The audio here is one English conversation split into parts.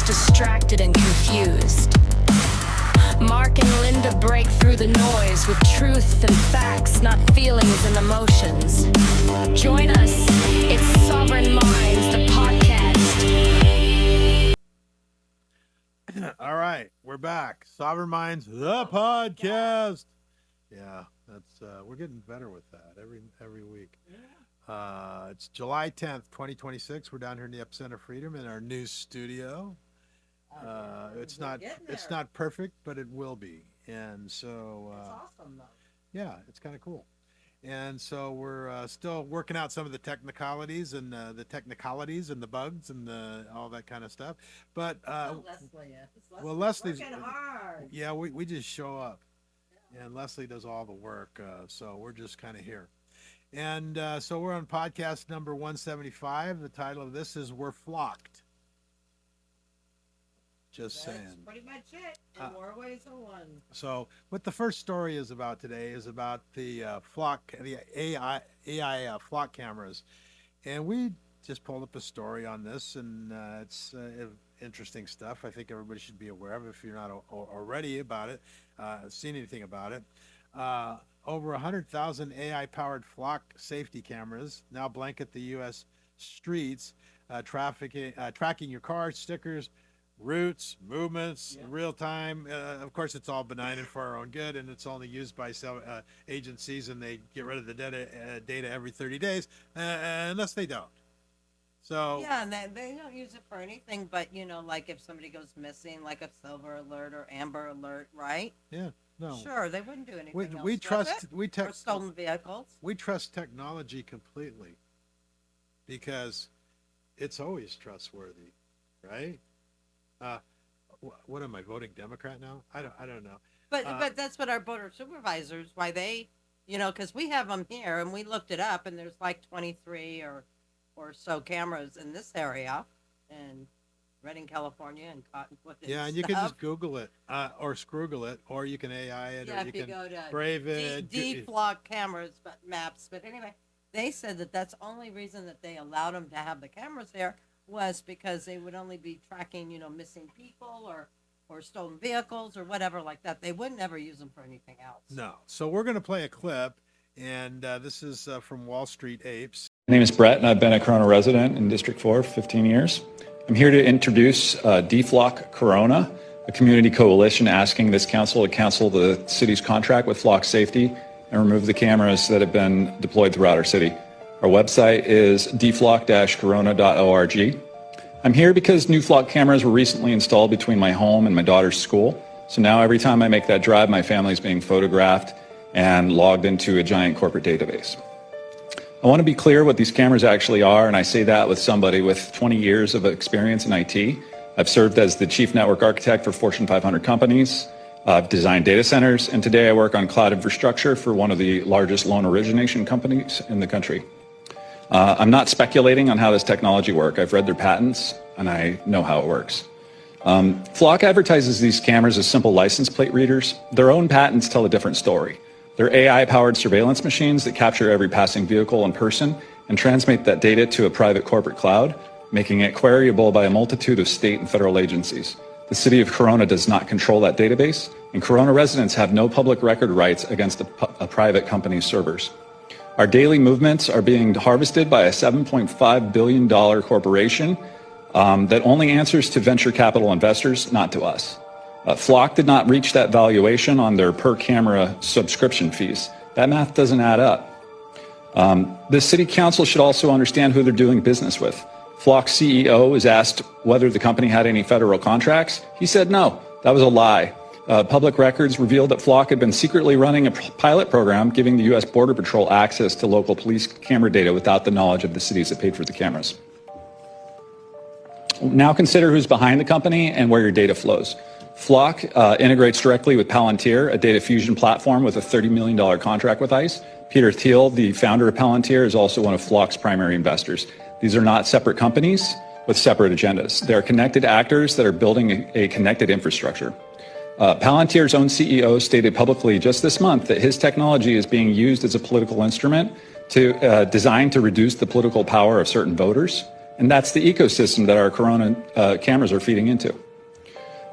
distracted and confused. Mark and Linda break through the noise with truth and facts, not feelings and emotions. Join us. It's Sovereign Minds, the podcast. All right, we're back. Sovereign Minds, the podcast. Yeah, that's we're getting better with that every week. It's July 10th, 2026. We're down here in the Epicenter of Freedom in our new studio. It's not perfect, but it will be. And so it's awesome though. Yeah, it's kind of cool. And so we're still working out some of the technicalities and the bugs and all that kind of stuff. But Leslie's working hard. Yeah, we just show up, and Leslie does all the work. So we're just kind of here. And so we're on podcast number 175. The title of this is "We're Flocked." Just saying. That's pretty much it. In more ways than one. So, what the first story is about today is about the AI flock cameras, and we just pulled up a story on this, and it's interesting stuff. I think everybody should be aware of it if you're not already about it, seen anything about it. Over 100,000 AI-powered flock safety cameras now blanket the U.S. streets, tracking your car, stickers, routes, movements, real time. Of course, it's all benign and for our own good, and it's only used by agencies, and they get rid of the data every 30 days, unless they don't. So yeah, and they don't use it for anything but, like if somebody goes missing, like a silver alert or amber alert, right? Yeah, no. Sure, they wouldn't do anything else. Or stolen vehicles. We trust technology completely because it's always trustworthy, right? What am I voting Democrat now? I don't know. But that's what our board of supervisors, why they, because we have them here and we looked it up and there's like 23 or so cameras in this area in Redding, California, and Cottonwood. Yeah, and you can just Google it or Scroogle it, or you can AI it, or you can go to Brave it. D-Flock cameras, maps. But anyway, they said that's the only reason that they allowed them to have the cameras there was because they would only be tracking, missing people or stolen vehicles or whatever like that. They would never use them for anything else. No. So we're going to play a clip, and this is from Wall Street Apes. My name is Brett, and I've been a Corona resident in District 4 for 15 years. I'm here to introduce D-Flock Corona, a community coalition asking this council to cancel the city's contract with Flock Safety and remove the cameras that have been deployed throughout our city. Our website is dflock-corona.org. I'm here because new Flock cameras were recently installed between my home and my daughter's school. So now every time I make that drive, my family's being photographed and logged into a giant corporate database. I want to be clear what these cameras actually are, and I say that with somebody with 20 years of experience in IT. I've served as the chief network architect for Fortune 500 companies. I've designed data centers, and today I work on cloud infrastructure for one of the largest loan origination companies in the country. I'm not speculating on how this technology works. I've read their patents, and I know how it works. Flock advertises these cameras as simple license plate readers. Their own patents tell a different story. They're AI-powered surveillance machines that capture every passing vehicle and person and transmit that data to a private corporate cloud, making it queryable by a multitude of state and federal agencies. The city of Corona does not control that database, and Corona residents have no public record rights against a private company's servers. Our daily movements are being harvested by a $7.5 billion corporation that only answers to venture capital investors, not to us. Flock did not reach that valuation on their per-camera subscription fees. That math doesn't add up. The city council should also understand who they're doing business with. Flock's CEO was asked whether the company had any federal contracts. He said no. That was a lie. Public records revealed that Flock had been secretly running a pilot program giving the U.S. Border Patrol access to local police camera data without the knowledge of the cities that paid for the cameras. Now consider who's behind the company and where your data flows. Flock integrates directly with Palantir, a data fusion platform with a $30 million contract with ICE. Peter Thiel, the founder of Palantir, is also one of Flock's primary investors. These are not separate companies with separate agendas. They're connected actors that are building a connected infrastructure. Palantir's own CEO stated publicly just this month that his technology is being used as a political instrument designed to reduce the political power of certain voters. And that's the ecosystem that our Corona cameras are feeding into.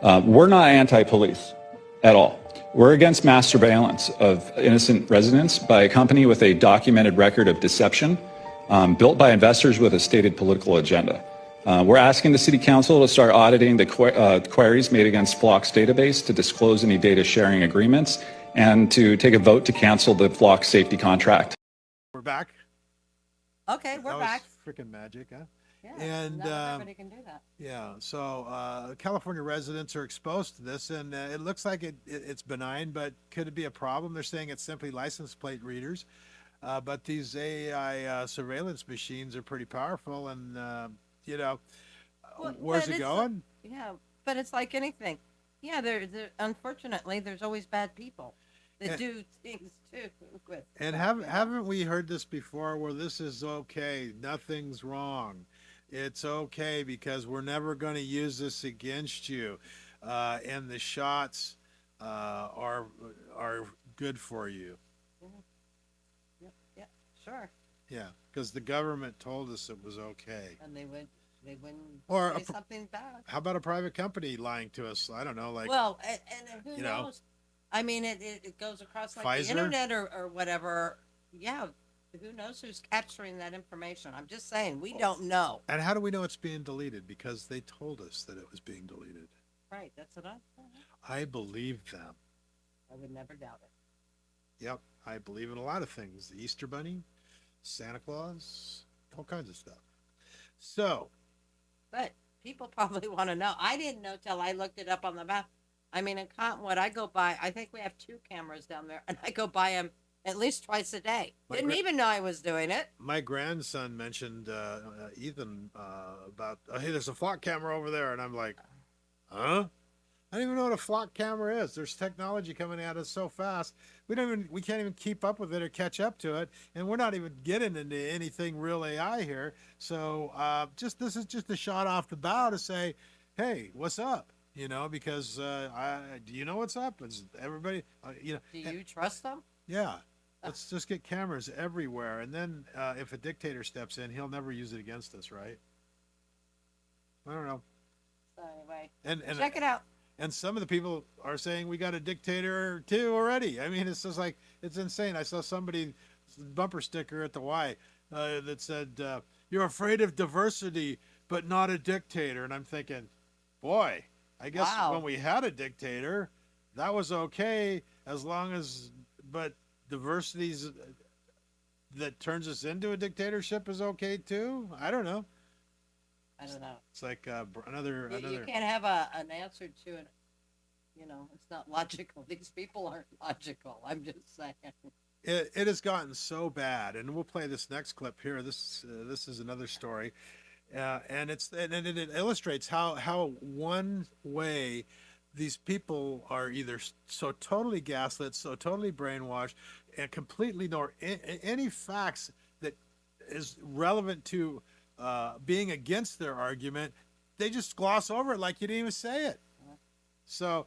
We're not anti-police at all. We're against mass surveillance of innocent residents by a company with a documented record of deception, built by investors with a stated political agenda. We're asking the City Council to start auditing the queries made against Flock's database to disclose any data sharing agreements and to take a vote to cancel the Flock safety contract. We're back. Okay, we're back. Freaking magic, huh? Yeah, and, not everybody can do that. Yeah, so California residents are exposed to this, and it looks like it's benign, but could it be a problem? They're saying it's simply license plate readers, but these AI surveillance machines are pretty powerful, and you know, Well, where's but it it's going? Yeah, but it's like anything. Yeah, unfortunately, there's always bad people that And- do things too. With And stuff, you know? haven't we heard this before? Where this is okay, nothing's wrong. It's okay because we're never going to use this against you, and the shots are good for you. Yeah, sure. Yeah, because the government told us it was okay. And they wouldn't Or say something bad. How about a private company lying to us? I don't know, like Well, and who you know, knows? I mean, it goes across like Pfizer? the internet or whatever. Yeah, who knows who's capturing that information? I'm just saying, we don't know. and how do we know it's being deleted? Because they told us that it was being deleted. Right, that's what I believe them. I would never doubt it. Yep, I believe in a lot of things. The Easter Bunny, Santa Claus, all kinds of stuff. So, But people probably want to know. I didn't know till I looked it up on the map. I mean, in Cottonwood, I go by, I think we have 2 cameras down there, and I go by them at least twice a day. My Didn't even know I was doing it. my grandson mentioned Ethan about, hey, there's a flock camera over there, and I'm like, huh? I don't even know what a flock camera is. There's technology coming at us so fast. We can't even keep up with it or catch up to it, and we're not even getting into anything real AI here. So this is just a shot off the bow to say, hey, what's up? You know, because do you know what's up? Is everybody, you know? Do you trust them? Yeah. Let's just get cameras everywhere, and then if a dictator steps in, he'll never use it against us, right? I don't know. So anyway, And check it out. and some of the people are saying we got a dictator too already. I mean, it's just like, it's insane. I saw somebody bumper sticker at the Y that said, "You're afraid of diversity, but not a dictator." And I'm thinking, boy, I guess Wow. when we had a dictator, that was okay as long as, but diversity's that turns us into a dictatorship is okay too. I don't know. I don't know. It's like another. You can't have an answer to it. You know, it's not logical. These people aren't logical. I'm just saying. It has gotten so bad, and we'll play this next clip here. This is another story, and it illustrates how one way these people are either so totally gaslit, so totally brainwashed, and completely ignore any facts that is relevant to being against their argument. They just gloss over it like you didn't even say it. So,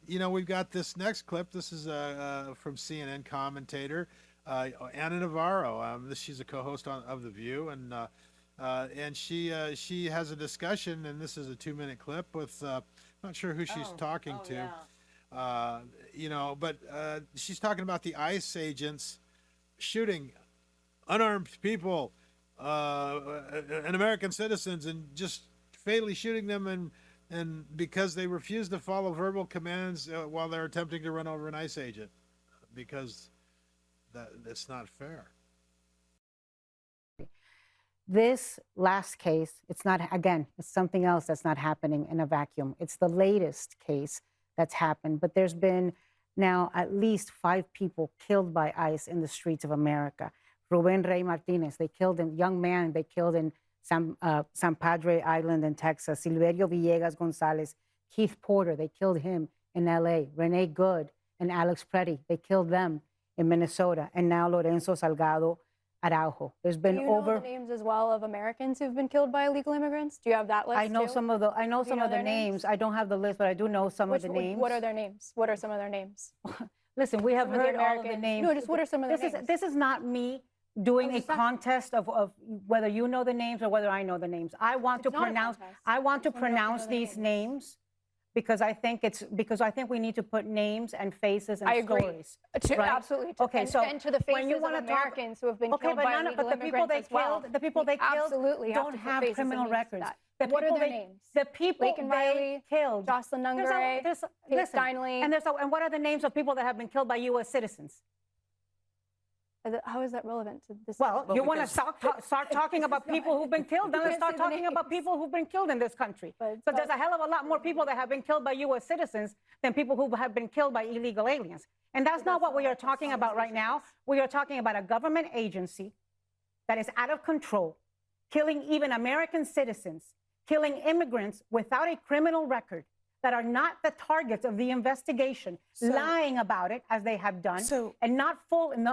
you know, we've got this next clip. This is from CNN commentator Ana Navarro. She's a co-host of The View, and she has a discussion, and this is a 2-minute clip with not sure who she's talking to. Yeah. You know, but she's talking about the ICE agents shooting unarmed people and American citizens, and just fatally shooting them, and because they refuse to follow verbal commands while they're attempting to run over an ICE agent, because that's not fair. This last case, it's not, again, it's something else that's not happening in a vacuum. It's the latest case that's happened, but there's been now at least 5 people killed by ICE in the streets of America. Ruben Rey Martinez, they killed a young man, they killed in San Padre Island in Texas. Silverio Villegas Gonzalez, Keith Porter, they killed him in LA. Renee Good and Alex Preddy, they killed them in Minnesota. And now Lorenzo Salgado Araujo. There's been Do you know the names as well of Americans who've been killed by illegal immigrants? Do you have that list? I know too? some of the know their names. names? I don't have the list, but I do know some of the names. What are their names? What are some of their names? Listen, we have Some of the heard all of the Americans- names. No, just what are some of their This names? is not me doing Oh, a is that- contest of whether you know the names or whether I know the names. I want to It's not a pronounce. contest. I want to Just wanna know if you pronounce know the these names. names because I think we need to put names and faces and I agree. stories. To, right? Absolutely. To, Okay, and, so and to the when you faces of wanna talk- Americans who have been Okay, killed but by none of, illegal but the people immigrants they as well. killed, the people We they killed absolutely have don't to put have faces and criminal names to records. that. The What are people their they- names? The people Laken they Riley, killed. Jocelyn There's Nungare, there's- Kate listen, Steinle. and what are the names of people that have been killed by U.S. citizens? How is that relevant to this? Well, you want to because- start talking about people who've been killed, then You let's can't start say the talking about names. people who've been killed in this country. But- So there's a hell of a lot more people that have been killed by U.S. citizens than people who have been killed by illegal aliens. And that's not what we are talking about right now. We are talking about a government agency that is out of control, killing even American citizens, killing immigrants without a criminal record that are not the targets of the investigation, lying about it as they have done, and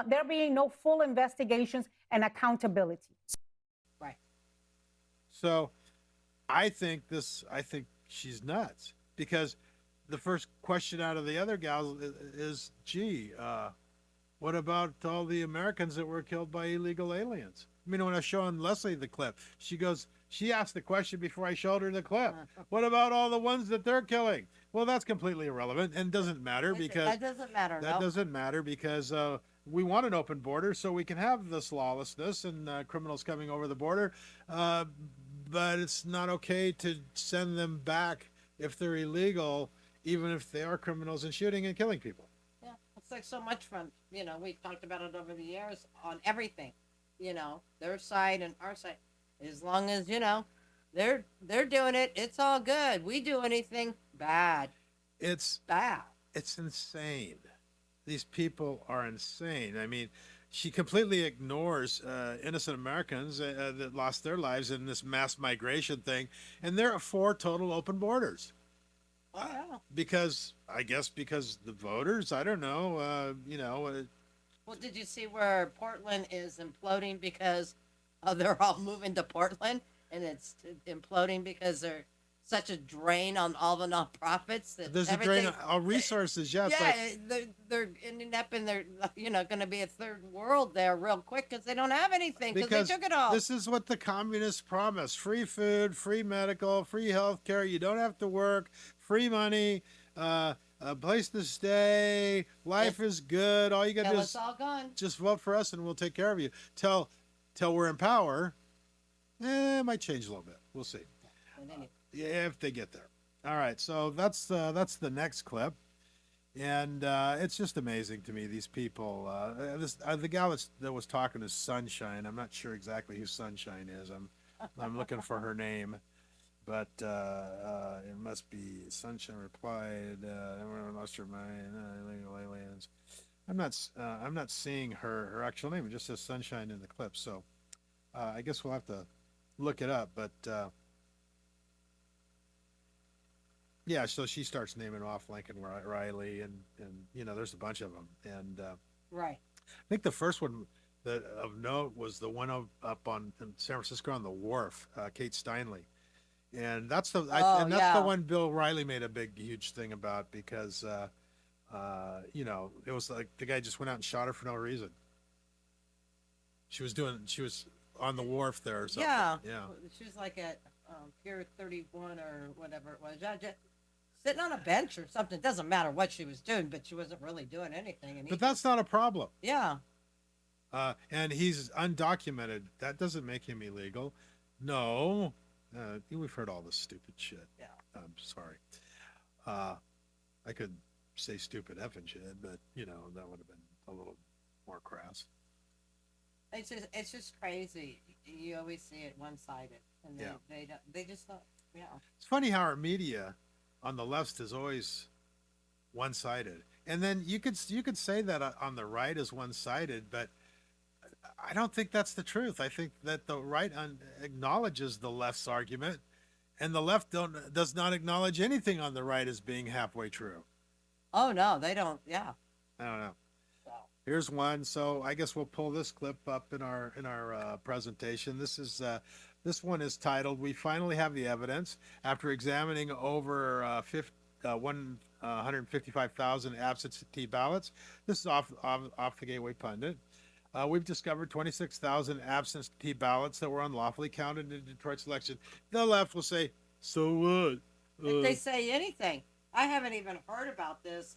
there being no full investigations and accountability. Right. So I think she's nuts because the first question out of the other gals is, gee, what about all the Americans that were killed by illegal aliens? I mean, when I was showing Leslie the clip, she asked the question before I showed her the clip. What about all the ones that they're killing? Well, that's completely irrelevant and doesn't matter because That doesn't matter. that no. doesn't matter because we want an open border so we can have this lawlessness and criminals coming over the border. But it's not okay to send them back if they're illegal, even if they are criminals and shooting and killing people. Yeah, it's like so much fun. We talked about it over the years on everything. Their side and our side. As long as they're doing it, it's all good. We do anything bad, It's bad. it's insane. These people are insane. I mean, she completely ignores innocent Americans that lost their lives in this mass migration thing, and they're for total open borders. Oh yeah. Because the voters, I don't know, Well, did you see where Portland is imploding because they're all moving to Portland, and it's imploding because they're such a drain on all the nonprofits that there's a drain everything- of resources. Yeah, it's like, they're ending up in their going to be a third world there real quick because they don't have anything because because they took it all. this is what the communists promise: free food, free medical, free health care. You don't have to work, free money, a place to stay. Life is good. All you got to Till do it's is all gone. just vote for us, and we'll take care of you. Till we're in power, it might change a little bit. We'll see. And then Yeah, if they get there. All right, so that's the next clip, and it's just amazing to me. These people, the gal that was talking is Sunshine. I'm not sure exactly who Sunshine is. I'm looking for her name, but it must be Sunshine replied. Everyone lost her mind. Illegal aliens. I'm not seeing her actual name. It just says Sunshine in the clip. So I guess we'll have to look it up, but. Yeah, so she starts naming off Lincoln Riley, and there's a bunch of them, and right. I think the first one that of note was the one up in San Francisco on the wharf, Kate Steinle, and that's the one Bill Riley made a huge thing about because it was like the guy just went out and shot her for no reason. She was on the wharf there or something. Yeah. Yeah. She was like at Pier 31 or whatever it was. Just sitting on a bench or something. It doesn't matter what she was doing, but she wasn't really doing anything. And But that's not a problem. yeah. And he's undocumented. That doesn't make him illegal. No. We've heard all this stupid shit. Yeah. I'm sorry. I could say stupid effing shit, but, that would have been a little more crass. It's just crazy. You always see it one-sided. And they just don't, It's funny how our media on the left is always one-sided. And then you could say that on the right is one-sided, but I don't think that's the truth. I think that the right acknowledges the left's argument, and the left does not acknowledge anything on the right as being halfway true. Oh, no, they don't. Yeah. I don't know. So, Here's one. So I guess we'll pull this clip up in our presentation. This one is titled, "We Finally Have the Evidence." After examining over 155,000 absentee ballots. This is off the Gateway Pundit. We've discovered 26,000 absentee ballots that were unlawfully counted in Detroit's election. The left will say, so what? If they say anything, I haven't even heard about this.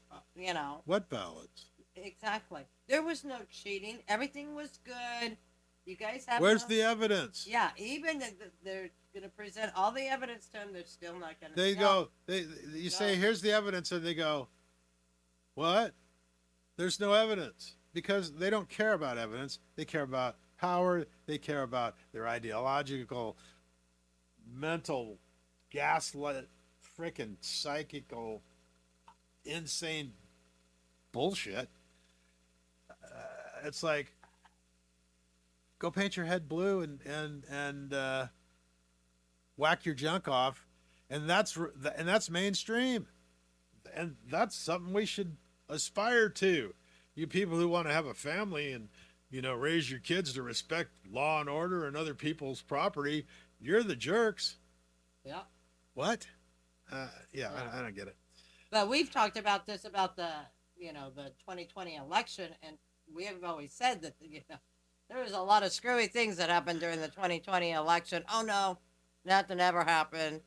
What ballots? Exactly. There was no cheating. Everything was good. You guys have. Where's no- the evidence? Yeah, even they're going to present all the evidence to them. They're still not going to. They go, you say, No. here's the evidence, and they go, what? There's no evidence because they don't care about evidence. They care about power. They care about their ideological, mental, gaslit, freaking psychical, insane bullshit. It's like, go paint your head blue and whack your junk off, and that's mainstream, and that's something we should aspire to. You people who want to have a family and raise your kids to respect law and order and other people's property, you're the jerks. Yeah. What? Yeah, I don't get it. But we've talked about this about the 2020 election, and we have always said that there was a lot of screwy things that happened during the 2020 election. Oh no, nothing ever happened.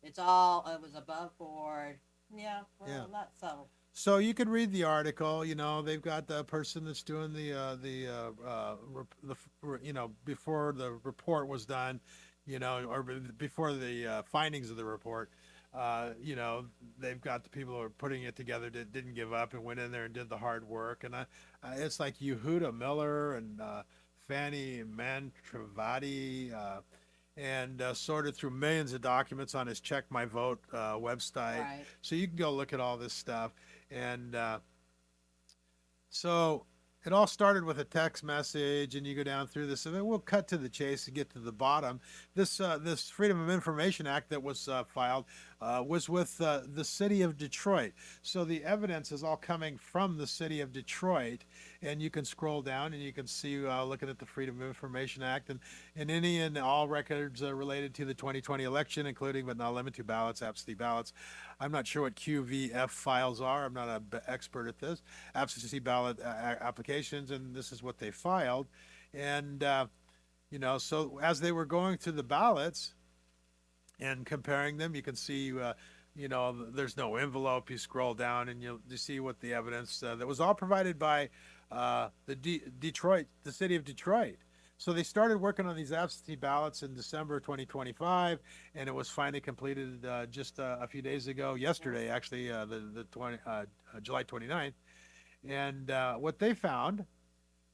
It was above board. Yeah, well, Yeah. not so. So you could read the article. They've got the person that's doing before the report was done, or before the findings of the report. They've got the people who are putting it together that didn't give up and went in there and did the hard work. And it's like Yehuda Miller and Fanny Mantravati, and sorted through millions of documents on his Check My Vote website. Right. So you can go look at all this stuff. And so it all started with a text message, and you go down through this, and then we'll cut to the chase and get to the bottom. This Freedom of Information Act that was filed was with the city of Detroit. So the evidence is all coming from the city of Detroit, and you can scroll down and you can see, looking at the Freedom of Information Act and any and all records related to the 2020 election, including but not limited to ballots, absentee ballots. I'm not sure what QVF files are. I'm not an expert at this. Absentee ballot applications, and this is what they filed. And, so as they were going through the ballots and comparing them, you can see, there's no envelope. You scroll down and you see what the evidence that was all provided by the city of Detroit. So they started working on these absentee ballots in December 2025, and it was finally completed just a few days ago, yesterday, actually, July 29th. And what they found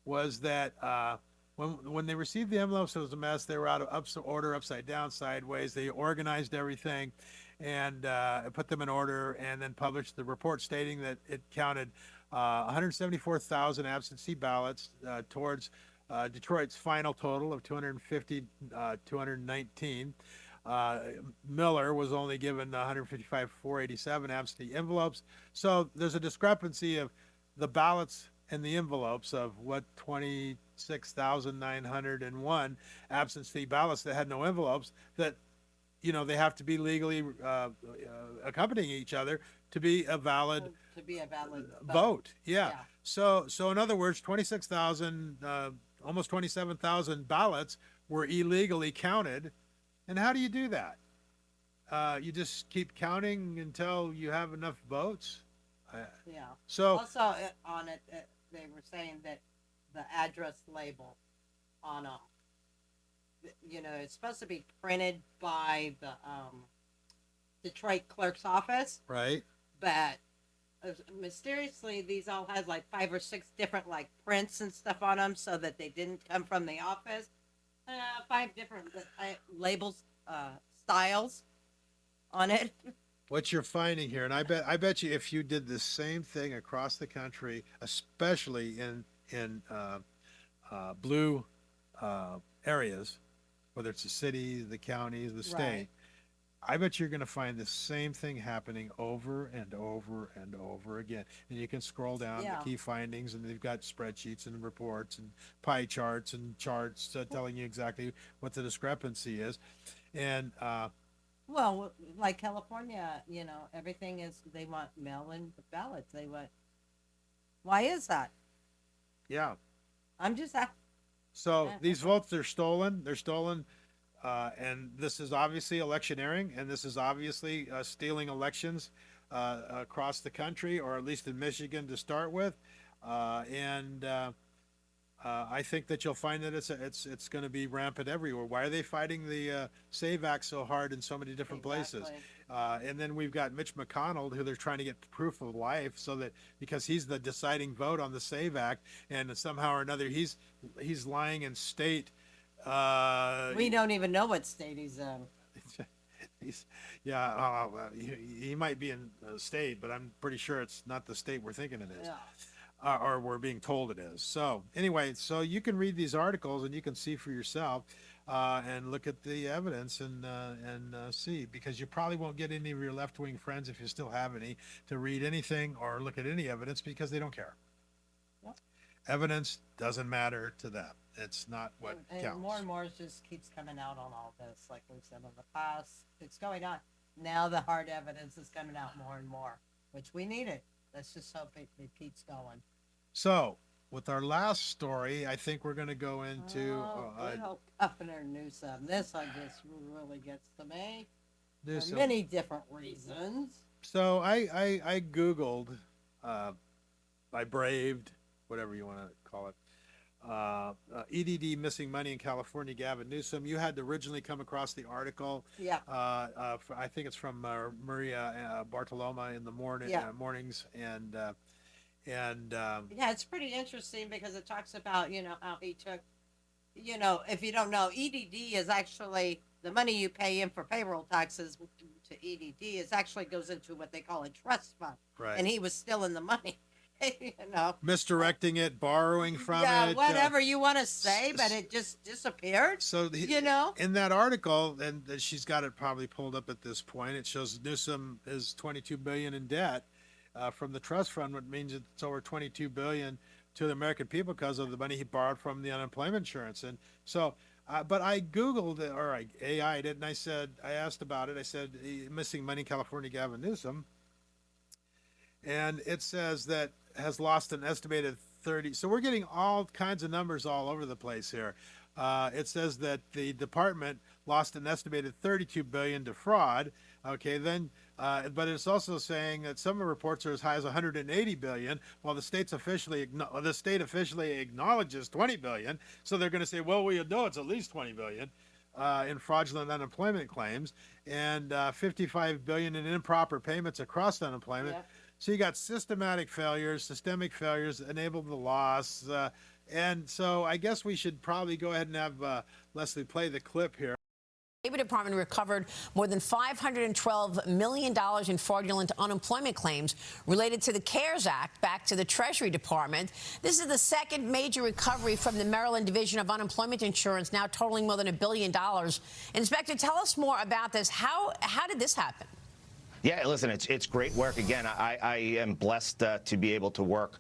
was that when they received the envelopes, it was a mess. They were out of order, upside down, sideways. They organized everything and put them in order, and then published the report stating that it counted 174,000 absentee ballots towards Detroit's final total of 219. Miller was only given 155,487 absentee envelopes. So there's a discrepancy of the ballots and the envelopes of what 26,901 absentee ballots that had no envelopes, that they have to be legally accompanying each other to be a valid vote. Yeah. So in other words, 26,000, almost 27,000 ballots were illegally counted. And how do you do that? You just keep counting until you have enough votes. Yeah. So Also on it, they were saying that the address label on them, it's supposed to be printed by the Detroit clerk's office, right. but mysteriously these all had like 5 or 6 different like prints and stuff on them, so that they didn't come from the office. 5 different labels, styles on it. What you're finding here, and I bet you if you did the same thing across the country, especially in blue areas, whether it's the city, the counties, the state, Right. I bet you're going to find the same thing happening over and over and over again. And you can scroll down Yeah. the key findings, and they've got spreadsheets and reports and pie charts and charts telling you exactly what the discrepancy is. And Well, like California, everything is, they want mail-in ballots. Why is that? yeah, I'm just So Yeah. these votes, they're stolen. They're stolen. And this is obviously electioneering, and this is obviously stealing elections across the country, or at least in Michigan to start with. I think that you'll find that it's going to be rampant everywhere. Why are they fighting the SAVE Act so hard in so many different places? Exactly. And then we've got Mitch McConnell, who they're trying to get proof of life, so that because he's the deciding vote on the SAVE Act, and somehow or another he's lying in state. We don't even know what state he's in. He might be in a state, but I'm pretty sure it's not the state we're thinking it is. Yeah. Or we're being told it is. So anyway, so you can read these articles and you can see for yourself and look at the evidence and see, because you probably won't get any of your left-wing friends, if you still have any, to read anything or look at any evidence, because they don't care. Yep. Evidence doesn't matter to them. It's not what And counts. more and more just keeps coming out on all this, like we've said in the past. It's going on. Now the hard evidence is coming out more and more, which we need it. Let's just hope it keeps going. So with our last story, I think we're going to go into Good old Governor Newsom. This, I guess, really gets to me for Newsom. many different reasons. So I Googled, I braved, whatever you want to call it, EDD missing money in California, Gavin Newsom. You had originally come across the article. Yeah. I think it's from Maria Bartoloma in the mornings, and Yeah, it's pretty interesting because it talks about, how he took, if you don't know, EDD is actually the money you pay in for payroll taxes to EDD is actually goes into what they call a trust fund. right, And he was still in the money, misdirecting it, borrowing from Yeah, it, whatever you want to say, but it just disappeared. So in that article, and she's got it probably pulled up at this point, it shows Newsom is $22 billion in debt from the trust fund, which means it's over $22 billion to the American people because of the money he borrowed from the unemployment insurance. And so, but I Googled it, or I AI'd it, and I asked about it. I said, missing money in California, Gavin Newsom. And it says that has lost an estimated 30. So we're getting all kinds of numbers all over the place here. It says that the department lost an estimated $32 billion to fraud. Okay, then, but it's also saying that some of the reports are as high as $180 billion, while the state officially acknowledges $20 billion. So they're going to say, well, we know it's at least $20 billion in fraudulent unemployment claims, and $55 billion in improper payments across unemployment. Yeah. So you got systemic failures enabled the loss. And so I guess we should probably go ahead and have Leslie play the clip here. The Labor Department recovered more than $512 million in fraudulent unemployment claims related to the CARES Act back to the Treasury Department. This is the second major recovery from the Maryland Division of Unemployment Insurance, now totaling more than $1 billion. Inspector, tell us more about this. How did this happen? Yeah, listen, it's great work. Again, I am blessed to be able to work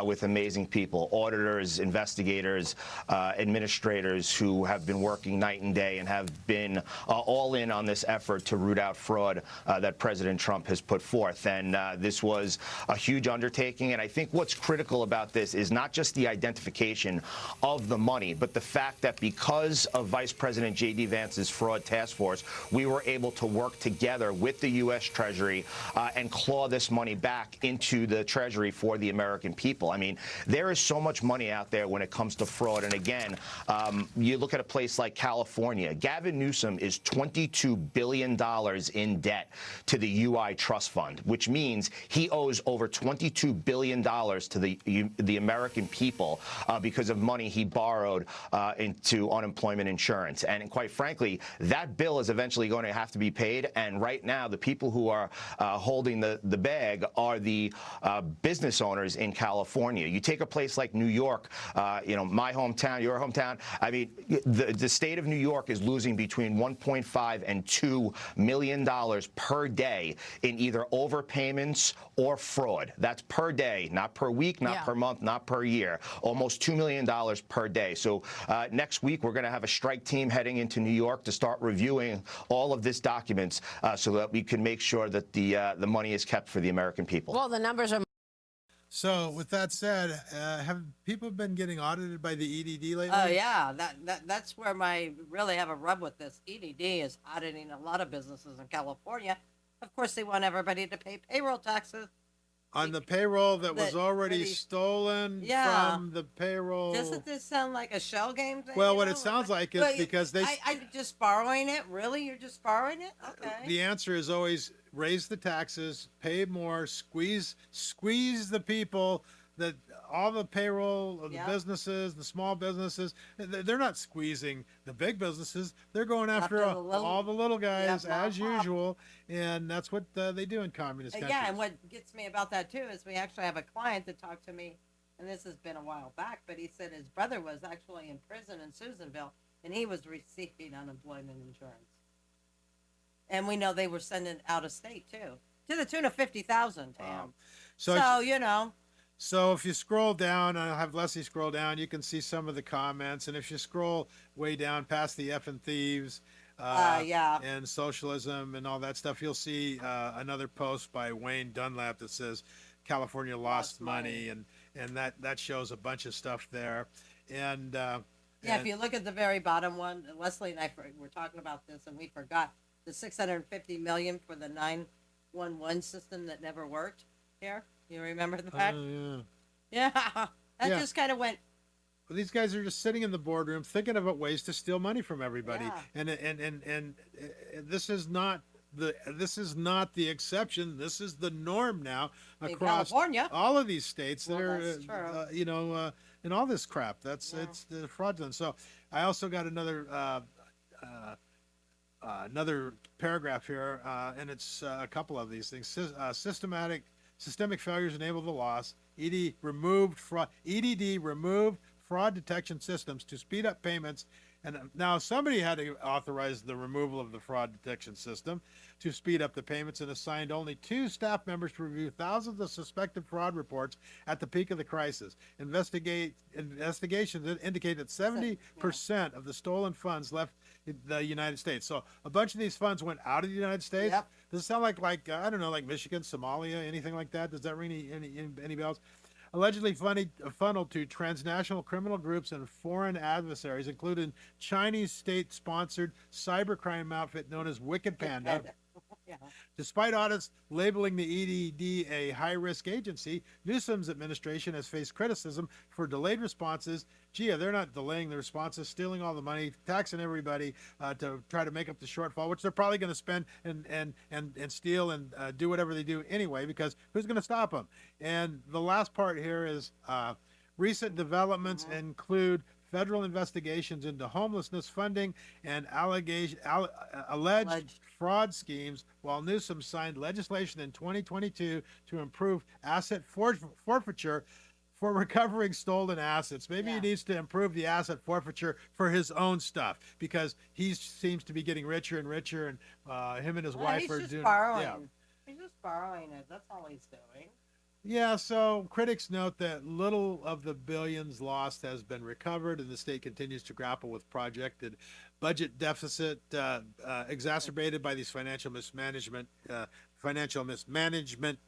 with amazing people, auditors, investigators, administrators who have been working night and day and have been all in on this effort to root out fraud that President Trump has put forth. And this was a huge undertaking. And I think what's critical about this is not just the identification of the money, but the fact that because of Vice President J.D. Vance's fraud task force, we were able to work together with the U.S. Treasury and claw this money back into the Treasury for the American people. I mean, there is so much money out there when it comes to fraud. And again, you look at a place like California. Gavin Newsom is $22 billion in debt to the UI Trust Fund, which means he owes over $22 billion to the American people because of money he borrowed into unemployment insurance. And quite frankly, that bill is eventually going to have to be paid. And right now, the people who are holding the bag are the business owners in California. You take a place like New York, my hometown, your hometown. I mean, the state of New York is losing between $1.5 and $2 million per day in either overpayments or fraud. That's per day, not per week, not per month, not per year. Almost $2 million per day. So next week, we're going to have a strike team heading into New York to start reviewing all of this documents so that we can make sure that the money is kept for the American people. Well, the numbers are. So with that said, have people been getting audited by the EDD lately? Oh yeah, that's where my really have a rub with this. EDD is auditing a lot of businesses in California. Of course, they want everybody to pay payroll taxes. On the payroll that was That already already- stolen Yeah. from the payroll. Doesn't this sound like a shell game thing? Well, you what know? it sounds like is Well, because they I'm just borrowing it. Really, you're just borrowing it? Okay. the answer is always raise the taxes, pay more, squeeze the people that all the payroll of the Yep. businesses, the small businesses, they're not squeezing the big businesses. They're going after After the little- all the little guys Yep, as mom, pop. usual, and that's what they do in communist countries. Yeah, and what gets me about that too is we actually have a client that talked to me, and this has been a while back, but he said his brother was actually in prison in Susanville, and he was receiving unemployment insurance. And we know they were sending out of state too, to the tune of 50,000 to him. So So you know, So if you scroll down, I'll have Leslie scroll down, you can see some of the comments. And if you scroll way down past the F and thieves, yeah. and socialism and all that stuff, you'll see another post by Wayne Dunlap that says California lost money, and that shows a bunch of stuff there. And Yeah, if you look at the very bottom one, Leslie and I were talking about this, and we forgot the 650 million for the 911 system that never worked here. You remember that? yeah. Yeah, that Yeah. just kind of went. Well, these guys are just sitting in the boardroom thinking about ways to steal money from everybody, Yeah. and this is not the exception. This is the norm now In across California. all of these states that Well, are, that's true. in all this crap. That's Yeah. it's fraudulent. So I also got another paragraph here, and it's a couple of these things. Systemic failures enable the loss. EDD removed fraud detection systems to speed up payments. And now somebody had to authorize the removal of the fraud detection system to speed up the payments, and assigned only 2 staff members to review thousands of suspected fraud reports at the peak of the crisis. Investigations indicate that 70% of the stolen funds left the United States. So a bunch of these funds went out of the United States. Yep. Does it sound like I don't know, like Michigan, Somalia, anything like that? Does that ring any bells? Allegedly funneled to transnational criminal groups and foreign adversaries, including Chinese state-sponsored cybercrime outfit known as Wicked Panda. Yeah. Despite audits labeling the EDD a high-risk agency, Newsom's administration has faced criticism for delayed responses. Gee, they're not delaying the responses, stealing all the money, taxing everybody to try to make up the shortfall, which they're probably going to spend and steal and do whatever they do anyway, because who's going to stop them? And the last part here is recent developments include federal investigations into homelessness funding and alleged fraud schemes, while Newsom signed legislation in 2022 to improve asset forfeiture for recovering stolen assets. Maybe he needs to improve the asset forfeiture for his own stuff, because he seems to be getting richer and richer, and him and his wife He's are just doing. borrowing. Yeah. He's just borrowing it. That's all he's doing. Yeah, so critics note that little of the billions lost has been recovered, and the state continues to grapple with projected budget deficit exacerbated by these financial mismanagement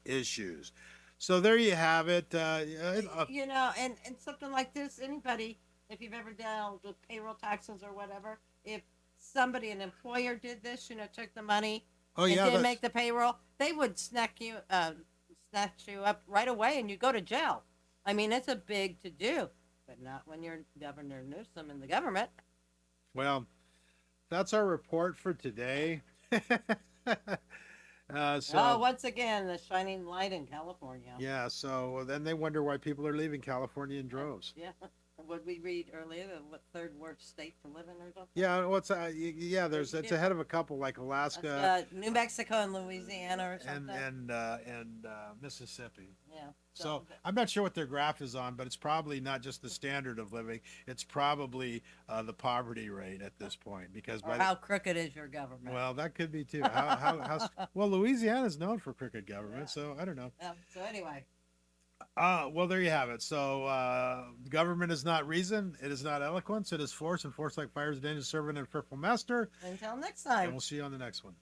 issues. So there you have it. You know, and something like this, anybody, if you've ever dealt with payroll taxes or whatever, if somebody, an employer did this, took the money and didn't make the payroll, they would snatch you up right away, and you go to jail. I mean, it's a big to do, but not when you're Governor Newsom and the government. Well, that's our report for today. Once again, the shining light in California. Yeah, so then they wonder why people are leaving California in droves. Yeah. What we read earlier, what third worst state to live in or something? Yeah, it's ahead of a couple like Alaska, New Mexico and Louisiana or something. and Mississippi. Yeah. So I'm not sure what their graph is on, but it's probably not just the standard of living. It's probably the poverty rate at this point, because or how crooked is your government? well, that could be too. Well, Louisiana is known for crooked government, so I don't know. So anyway. Well, there you have it. So, government is not reason. It is not eloquence. It is force, and force like fire is a dangerous servant and a fearful master. Until next And time. we'll see you on the next one.